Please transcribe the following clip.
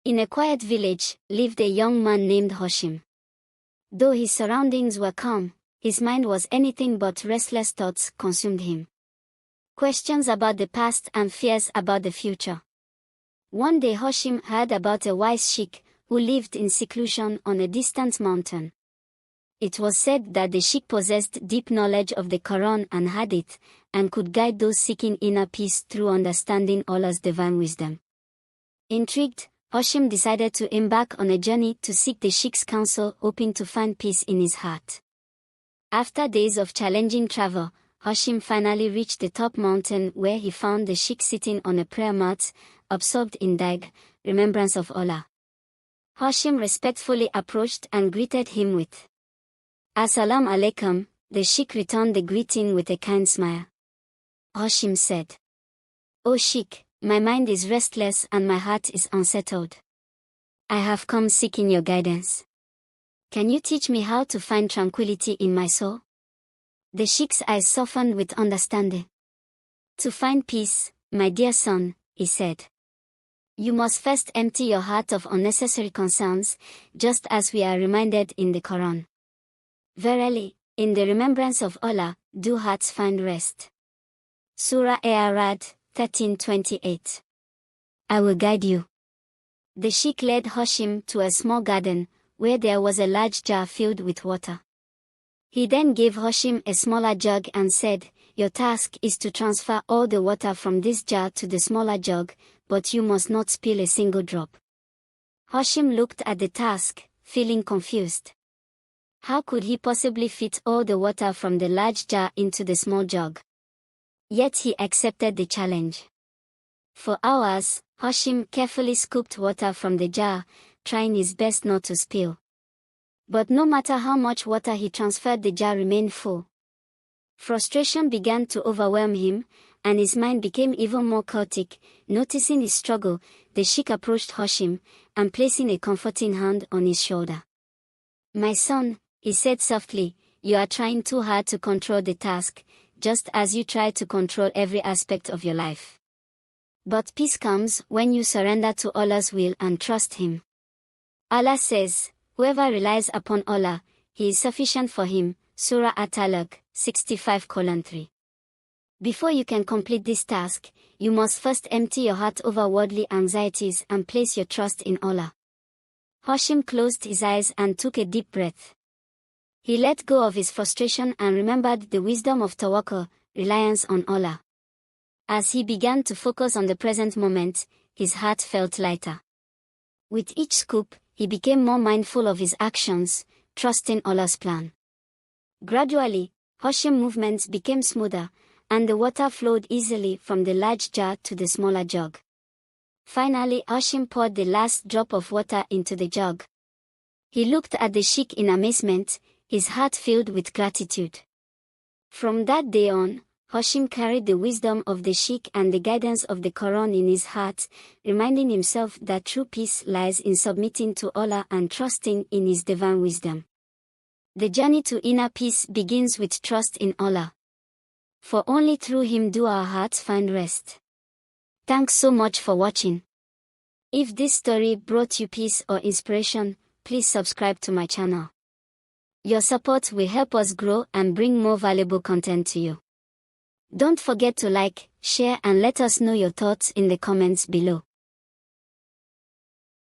In a quiet village, lived a young man named Hashim. Though his surroundings were calm, his mind was anything but restless. Thoughts consumed him. Questions about the past and fears about the future. One day Hashim heard about a wise sheikh who lived in seclusion on a distant mountain. It was said that the sheikh possessed deep knowledge of the Quran and Hadith, and could guide those seeking inner peace through understanding Allah's divine wisdom. Intrigued, Hashim decided to embark on a journey to seek the sheikh's counsel, hoping to find peace in his heart. After days of challenging travel, Hashim finally reached the top mountain, where he found the sheikh sitting on a prayer mat, absorbed in dhikr, remembrance of Allah. Hashim respectfully approached and greeted him with "Assalamu alaikum." The sheikh returned the greeting with a kind smile. Hashim said, "O sheikh, my mind is restless and my heart is unsettled. I have come seeking your guidance. Can you teach me how to find tranquility in my soul?" The sheikh's eyes softened with understanding. "To find peace, my dear son," he said, "you must first empty your heart of unnecessary concerns, just as we are reminded in the Quran. Verily, in the remembrance of Allah, do hearts find rest." Surah Al-Ra'd 13:28. "I will guide you." The sheikh led Hashim to a small garden, where there was a large jar filled with water. He then gave Hashim a smaller jug and said, "Your task is to transfer all the water from this jar to the smaller jug, but you must not spill a single drop." Hashim looked at the task, feeling confused. How could he possibly fit all the water from the large jar into the small jug? Yet he accepted the challenge. For hours, Hashim carefully scooped water from the jar, trying his best not to spill. But no matter how much water he transferred, the jar remained full. Frustration began to overwhelm him, and his mind became even more chaotic. Noticing his struggle, the sheikh approached Hashim, and placing a comforting hand on his shoulder. "My son," he said softly, "you are trying too hard to control the task, just as you try to control every aspect of your life. But peace comes when you surrender to Allah's will and trust Him. Allah says, whoever relies upon Allah, He is sufficient for him." Surah At-Talaq 65:3. Before you can complete this task, you must first empty your heart over worldly anxieties and place your trust in Allah. Hashim closed his eyes and took a deep breath. He let go of his frustration and remembered the wisdom of tawakkul, reliance on Allah. As he began to focus on the present moment, his heart felt lighter. With each scoop, he became more mindful of his actions, trusting Allah's plan. Gradually, Hashim's movements became smoother, and the water flowed easily from the large jar to the smaller jug. Finally, Hashim poured the last drop of water into the jug. He looked at the sheikh in amazement, his heart filled with gratitude. From that day on, Hashim carried the wisdom of the sheikh and the guidance of the Quran in his heart, reminding himself that true peace lies in submitting to Allah and trusting in His divine wisdom. The journey to inner peace begins with trust in Allah. For only through Him do our hearts find rest. Thanks so much for watching. If this story brought you peace or inspiration, please subscribe to my channel. Your support will help us grow and bring more valuable content to you. Don't forget to like, share and let us know your thoughts in the comments below.